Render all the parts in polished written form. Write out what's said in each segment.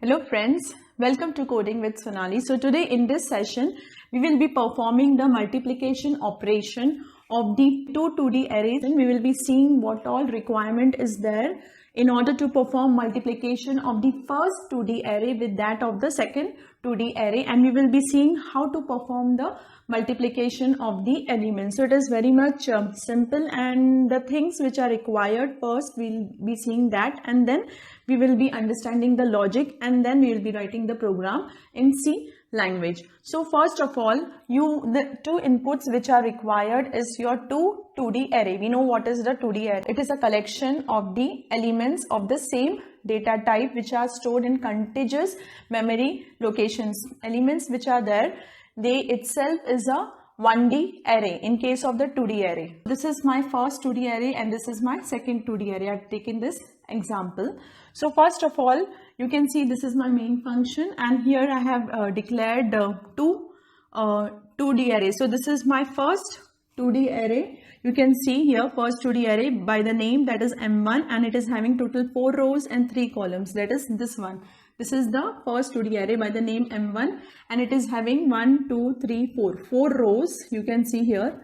Hello friends, welcome to Coding with Sonali. So today in this session, we will be performing the multiplication operation of the two 2D arrays, and we will be seeing what all requirement is there in order to perform multiplication of the first 2D array with that of the second 2D array, and we will be seeing how to perform the multiplication of the elements. So it is very much simple, and the things which are required first we'll be seeing that, and then we will be understanding the logic, and then we will be writing the program in C language. So first of all, the two inputs which are required is your 2D array. We know what is the 2D array. It is a collection of the elements of the same data type which are stored in contiguous memory locations. Elements which are there, they itself is a 1D array in case of the 2D array. This is my first 2D array and this is my second 2D array. I have taken this example. So first of all, you can see this is my main function, and here I have declared two 2D arrays. So this is my first 2D array. You can see here first 2D array by the name, that is M1, and it is having total 4 rows and 3 columns, that is this one. This is the first 2D array by the name M1, and it is having 1, 2, 3, 4 rows. You can see here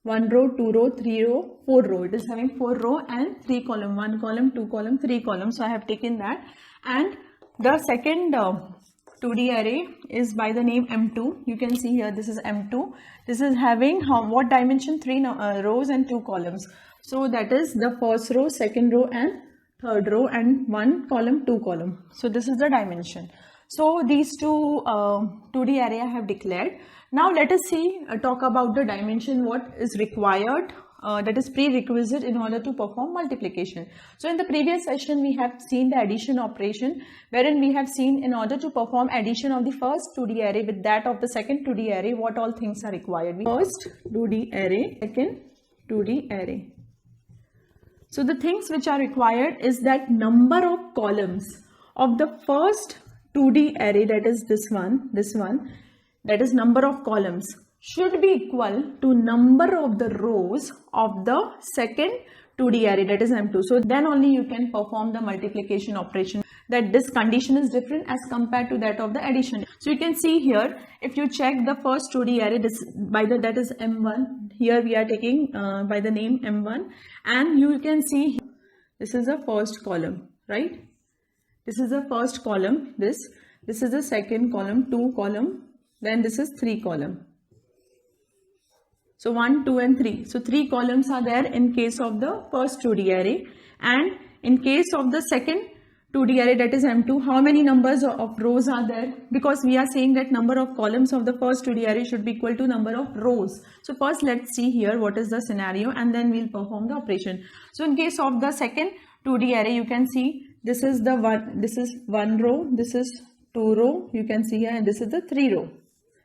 1 row, 2 row, 3 row, 4 row. It is having 4 row and 3 column, 1 column, 2 column, 3 columns. So I have taken that. And the second 2D array is by the name M2. You can see here this is M2. This is having what dimension? 3 rows and 2 columns. So that is the first row, second row and third row, and 1 column, 2 column. So this is the dimension. So these two 2D array I have declared. Now let us talk about the dimension, what is required, that is prerequisite in order to perform multiplication. So in the previous session we have seen the addition operation, wherein we have seen in order to perform addition of the first 2D array with that of the second 2D array, what all things are required. First 2D array, second 2D array. So the things which are required is that number of columns of the first 2D array, that is this one, that is number of columns, should be equal to number of the rows of the second 2D array, that is M2. So then only you can perform the multiplication operation. That this condition is different as compared to that of the addition. So you can see here, if you check the first 2D array, that is M1. Here we are taking by the name M1, and you can see this is the first column, right? This is the first column. This is the second column, 2 column. Then this is 3 column. So 1, 2 and 3. So 3 columns are there in case of the first 2D array, and in case of the second 2D array, that is M2, how many numbers of rows are there? Because we are saying that number of columns of the first 2D array should be equal to number of rows. So first let's see here what is the scenario, and then we'll perform the operation. So in case of the second 2D array, you can see this is 1 row, this is 2 row, you can see here, and this is the 3 row.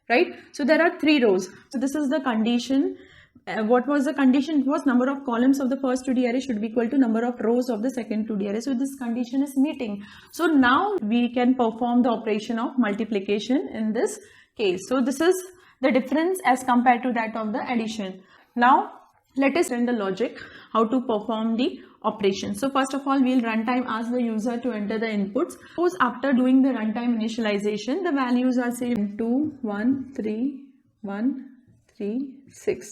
Right? So there are 3 rows. So this is the condition. What was the condition? It was number of columns of the first 2D array should be equal to number of rows of the second 2D array. So this condition is meeting. So now we can perform the operation of multiplication in this case. So this is the difference as compared to that of the addition. Now let us run the logic, how to perform the operation. So first of all, we'll runtime ask the user to enter the inputs. Suppose after doing the runtime initialization, the values are say 2, 1, 3, 1, 3, 6.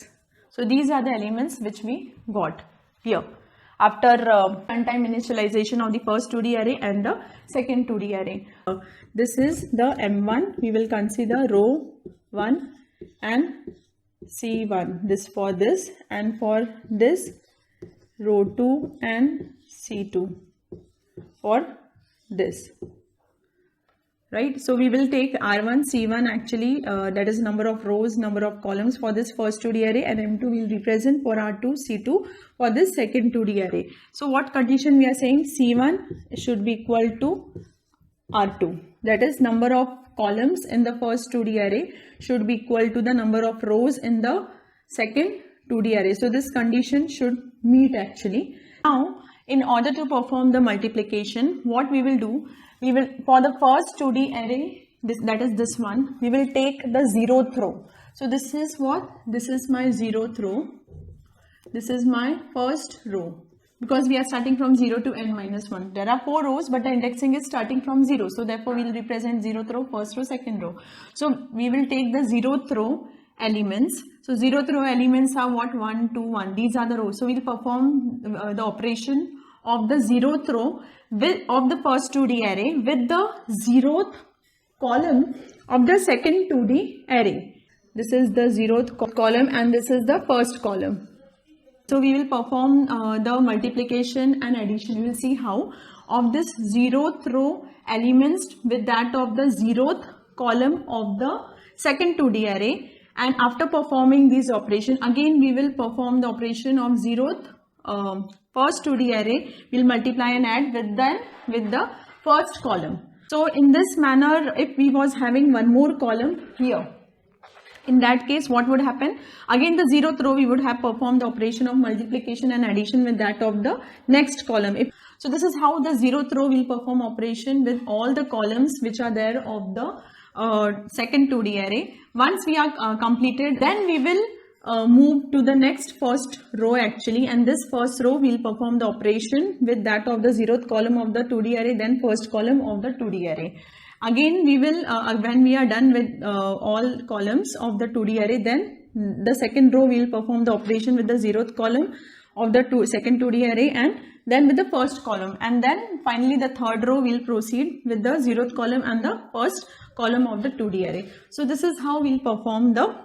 So these are the elements which we got here after runtime initialization of the first 2D array and the second 2D array. This is the M1. We will consider row 1 and C1. This for this, and for this row 2 and C2 for this, right? So we will take R1, C1 actually, that is number of rows, number of columns for this first 2D array, and M2 will represent for R2, C2 for this second 2D array. So what condition we are saying? C1 should be equal to R2, that is number of columns in the first 2D array should be equal to the number of rows in the second 2D array. So this condition should meet actually. Now in order to perform the multiplication, what we will do, we will, for the first 2D array, that is this one, we will take the 0th row. So this is what? This is my 0th row. This is my first row. because we are starting from 0 to n minus 1. There are 4 rows, but the indexing is starting from 0. So therefore, we will represent 0th row, first row, second row. So we will take the 0th row elements. So 0th row elements are what? 1, 2, 1. These are the rows. So we will perform the operation of the 0th row of the first 2D array with the 0th column of the second 2D array. This is the 0th column and this is the first column. So we will perform the multiplication and addition. We will see how of this 0th row elements with that of the 0th column of the second 2D array. And after performing this operation, again we will perform the operation of 0th first 2D array. We will multiply and add with the first column. So in this manner, if we was having one more column here, in that case, what would happen? Again, the 0th row, we would have performed the operation of multiplication and addition with that of the next column. So this is how the 0th row will perform operation with all the columns which are there of the second 2D array. Once we are completed, then we will move to the next first row actually, and this first row will perform the operation with that of the 0th column of the 2D array, then first column of the 2D array. Again, we will, when we are done with all columns of the 2D array, then the second row will perform the operation with the 0th column of the second 2D array and then with the first column. And then finally the third row will proceed with the 0th column and the first column of the 2D array. So this is how we'll perform the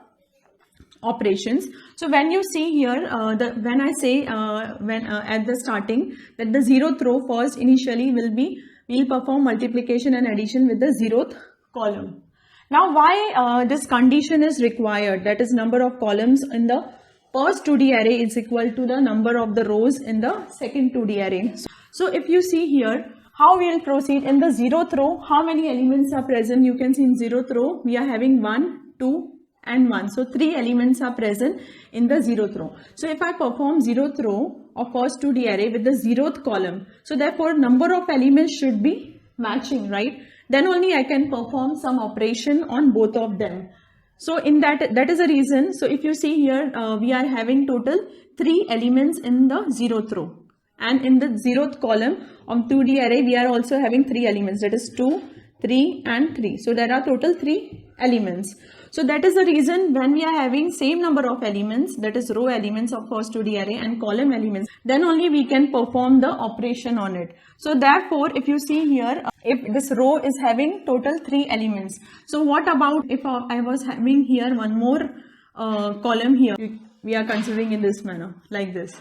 operations. So when you see here, when I say at the starting that the 0th row first initially we'll perform multiplication and addition with the 0th column. Now why this condition is required, that is number of columns in the first 2D array is equal to the number of the rows in the second 2D array. So if you see here how we will proceed in the 0th row, how many elements are present? You can see in 0th row we are having 1, 2 and 1. So 3 elements are present in the 0th row. So if I perform 0th row of first 2D array with the 0th column, so therefore number of elements should be matching, right? Then only I can perform some operation on both of them. So in that is the reason. So if you see here, we are having total 3 elements in the 0th row, and in the 0th column of 2D array we are also having 3 elements, that is 2, 3 and 3. So there are total 3 elements. So that is the reason when we are having same number of elements, that is row elements of first 2D array and column elements, then only we can perform the operation on it. So therefore, if you see here, if this row is having total 3 elements, so what about if I was having here one more column here? We are considering in this manner, like this.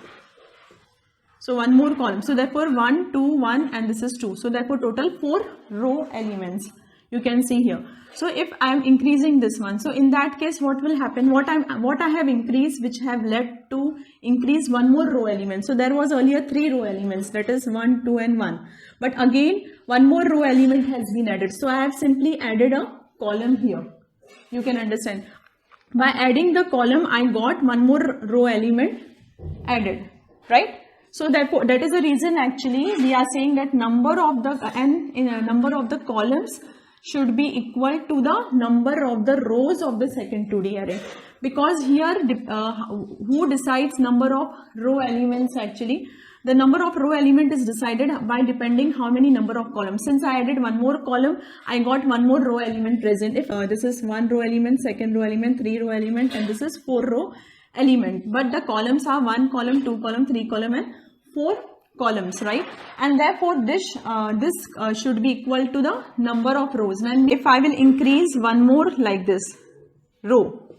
So one more column. So therefore 1, 2, 1 and this is 2. So therefore total 4 row elements you can see here. So if I am increasing this one, so in that case what will happen? What I have increased, which have led to increase one more row element. So there was earlier 3 row elements, that is 1, 2 and 1. But again one more row element has been added. So I have simply added a column here. You can understand. By adding the column I got one more row element added, right? So therefore that is the reason actually we are saying that number of the columns should be equal to the number of the rows of the second 2D array, because here who decides number of row elements actually? The number of row element is decided by depending how many number of columns. Since I added one more column, I got one more row element present. If this is 1 row element, second row element, 3 row element and this is 4 row element, but the columns are 1 column, 2 column, 3 column and 4 columns, right? And therefore this should be equal to the number of rows. And if I will increase one more like this row,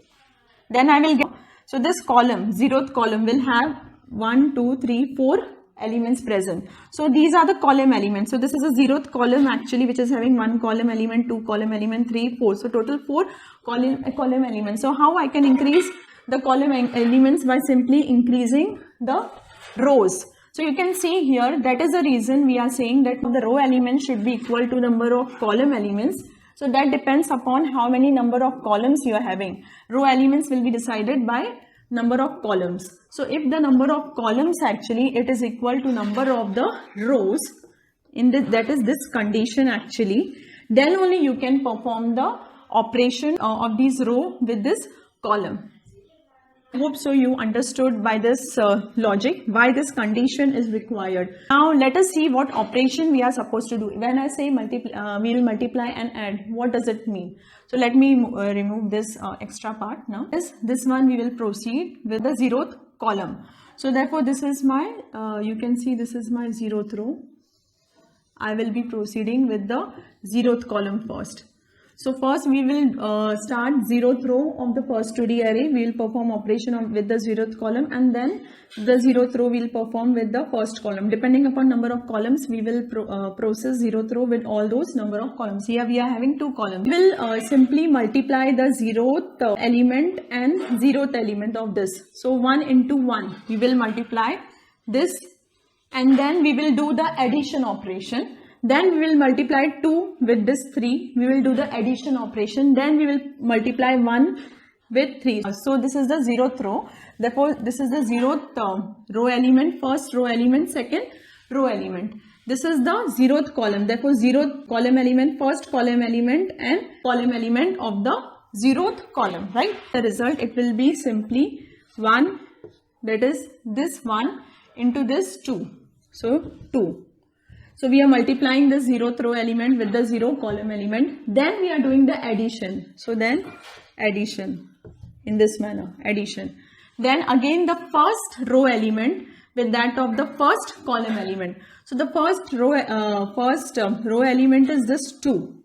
then I will get, so this column, 0th column will have 1, 2, 3, 4 elements present. So these are the column elements. So this is a 0th column actually, which is having 1 column element, 2 column element, 3, 4. So total 4 column elements. So how I can increase the column elements? By simply increasing the rows. So you can see here, that is the reason we are saying that the row elements should be equal to number of column elements. So that depends upon how many number of columns you are having. Row elements will be decided by number of columns. So if the number of columns actually it is equal to number of the rows in this, that is this condition actually, then only you can perform the operation of these row with this column. I hope so you understood by this logic why this condition is required. Now let us see what operation we are supposed to do. When I say we will multiply and add, what does it mean? So let me remove this extra part now. This one we will proceed with the 0th column. So therefore this is my, you can see this is my 0th row. I will be proceeding with the 0th column first. So first we will start 0th row of the first 2D array. We will perform operation with the 0th column, and then the 0th row we will perform with the first column. Depending upon number of columns, we will process 0th row with all those number of columns. Here we are having 2 columns. We will simply multiply the 0th element and 0th element of this. So 1 into 1, we will multiply this, and then we will do the addition operation. Then we will multiply 2 with this 3. We will do the addition operation. Then we will multiply 1 with 3. So this is the 0th row. Therefore, this is the 0th row element, first row element, second row element. This is the 0th column. Therefore, 0th column element, first column element, and column element of the 0th column, right? The result, it will be simply 1, that is this 1 into this 2. So 2. So we are multiplying the 0th row element with the 0 column element. Then we are doing the addition. So then addition in this manner, addition. Then again the first row element with that of the first column element. So the first row element is this 2,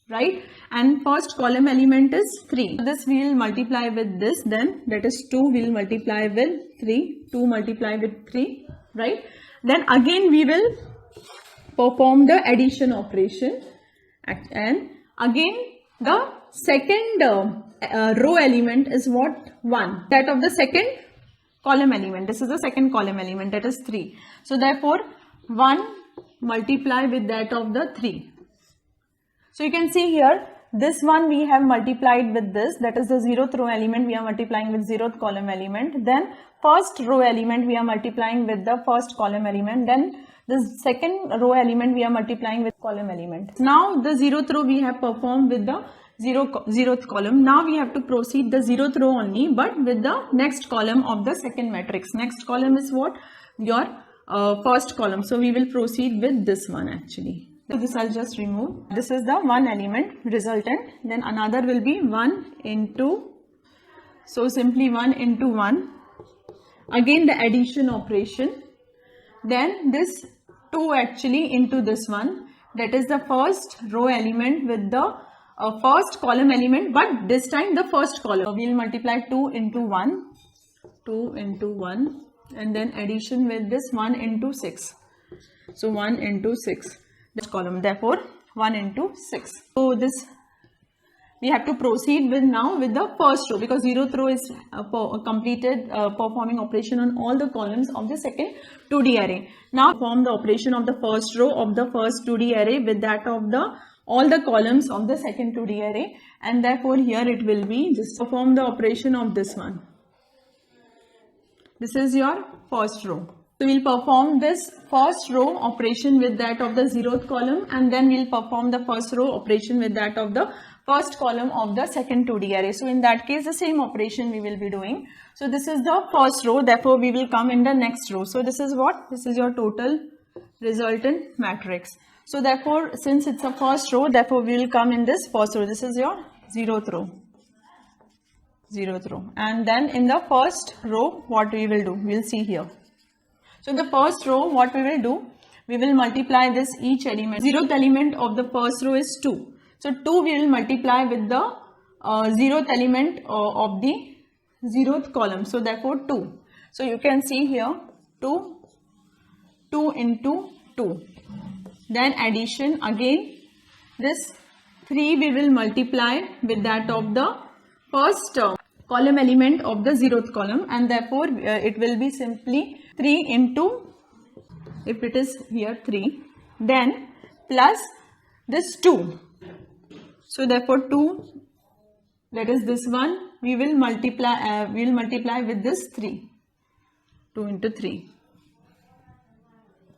right? And first column element is 3. So this we will multiply with this, then that is 2 we will multiply with 3, 2 multiply with 3, right? Then again we will perform the addition operation, and again the second row element is what? 1, that of the second column element. This is the second column element, that is 3. So therefore 1 multiply with that of the 3. So you can see here, this one we have multiplied with this, that is the 0th row element we are multiplying with 0th column element. Then first row element we are multiplying with the first column element. Then the second row element we are multiplying with column element. Now the 0th row we have performed with the 0th column. Now we have to proceed the 0th row only, but with the next column of the second matrix. Next column is what? Your first column. So we will proceed with this one actually. So this I'll just remove. This is the one element resultant. Then another will be 1 into, so simply 1 into 1. Again the addition operation. Then this 2 actually into this one, that is the first row element with the first column element, but this time the first column. So we will multiply 2 into 1, 2 into 1, and then addition with this 1 into 6. So 1 into 6, this column, therefore 1 into 6. So this we have to proceed with now with the first row, because 0th row is completed performing operation on all the columns of the second 2D array. Now perform the operation of the first row of the first 2D array with that of the all the columns of the second 2D array, and therefore here it will be just perform the operation of this one. This is your first row. So we will perform this first row operation with that of the 0th column, and then we will perform the first row operation with that of the first column of the second 2D array. So in that case the same operation we will be doing. So this is the first row, therefore we will come in the next row. So this is what? This is your total resultant matrix. So therefore since it's a first row, therefore we will come in this first row. This is your 0th row. 0th row. And then in the first row what we will do? We will see here. So the first row what we will do? We will multiply this each element. 0th element of the first row is 2. So 2 we will multiply with the 0th element of the 0th column. So therefore 2. So you can see here 2, 2 into 2. Then addition, again this 3 we will multiply with that of the first column element of the 0th column, and therefore it will be simply 3 into, if it is here 3, then plus this 2. So therefore 2, that is this one, we will multiply with this 3. 2 into 3.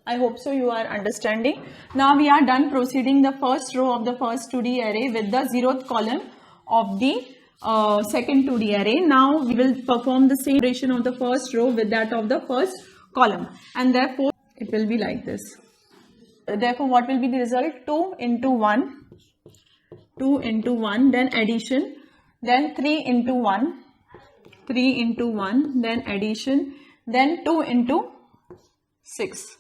I hope so you are understanding. Now we are done proceeding the first row of the first 2D array with the 0th column of the second 2D array. Now we will perform the same operation of the first row with that of the first column, and therefore it will be like this. Therefore, what will be the result? 2 into 1, 2 into 1, then addition, then 3 into 1, 3 into 1, then addition, then 2 into 6.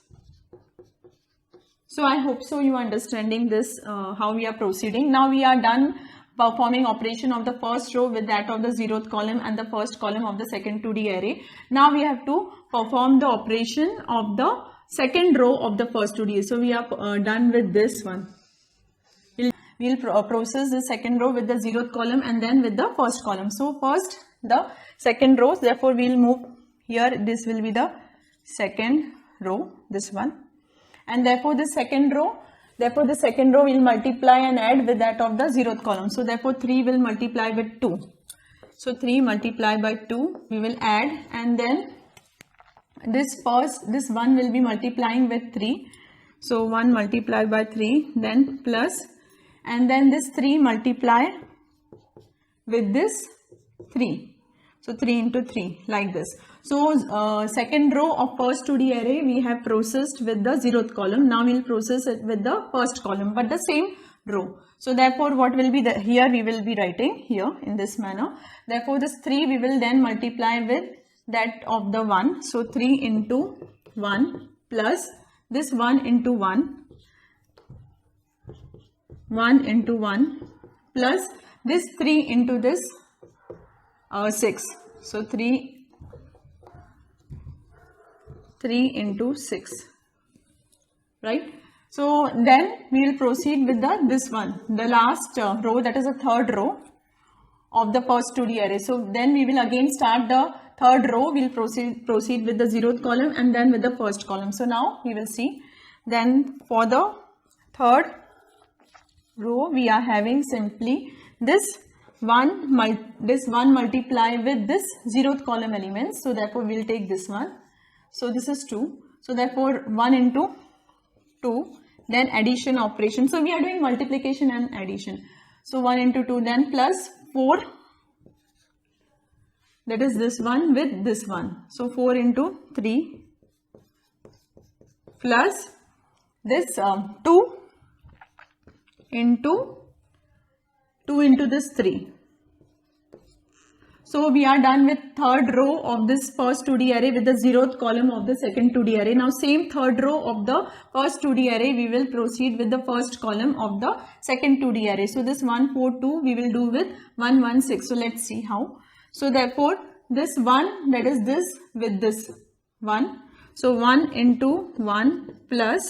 So I hope so you are understanding this, how we are proceeding. Now we are done performing operation of the first row with that of the 0th column and the first column of the second 2D array. Now we have to perform the operation of the second row of the first 2D array. So we are done with this one. We'll process the second row with the 0th column and then with the first column. So first the second row, therefore we'll move here. This will be the second row, this one, and therefore the second row will multiply and add with that of the 0th column. So therefore 3 will multiply with 2. So 3 multiply by 2 we will add, and then this 1 will be multiplying with 3. So 1 multiply by 3, then plus, and then this 3 multiply with this 3. So 3 into 3, like this. So second row of first 2D array we have processed with the 0th column. Now we will process it with the first column, but the same row. So therefore what will be the, here we will be writing here in this manner. Therefore this 3 we will then multiply with that of the 1. So 3 into 1 plus this 1 into 1, 1 into 1 plus this 3 into this 6. So 3 into 6, right? So then we will proceed with this one, the last row, that is the third row of the first 2D array. So then we will again start the third row. We will proceed with the 0th column and then with the first column. So now we will see. Then for the third row we are having simply this 1 multiply with this 0th column elements. So therefore we will take this one. So this is 2. So therefore 1 into 2, then addition operation. So we are doing multiplication and addition. So 1 into 2, then plus 4, that is this one with this one. So 4 into 3 plus this 2 into this 3. So we are done with third row of this first 2D array with the 0th column of the second 2D array. Now same third row of the first 2D array we will proceed with the first column of the second 2D array. So this 1, 4, 2 we will do with 1, 1, 6. So let's see how. So therefore this 1, that is this with this 1. So 1 into 1 plus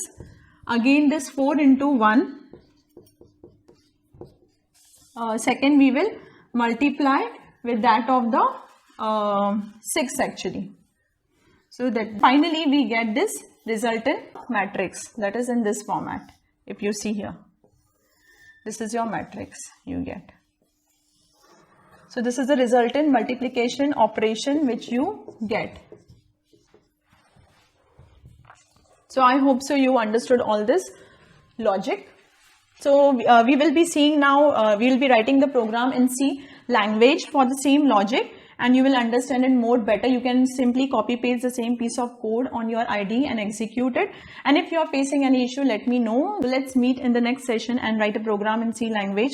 again this 4 into 1. Second we will multiply with that of the 6 actually. So that finally we get this resultant matrix, that is in this format. If you see here, this is your matrix you get. So this is the resultant multiplication operation which you get. So I hope so you understood all this logic. So we will be seeing now, we will be writing the program in C language for the same logic, and you will understand it more better. You can simply copy paste the same piece of code on your IDE and execute it. And if you are facing any issue, let me know. Let's meet in the next session and write a program in C language.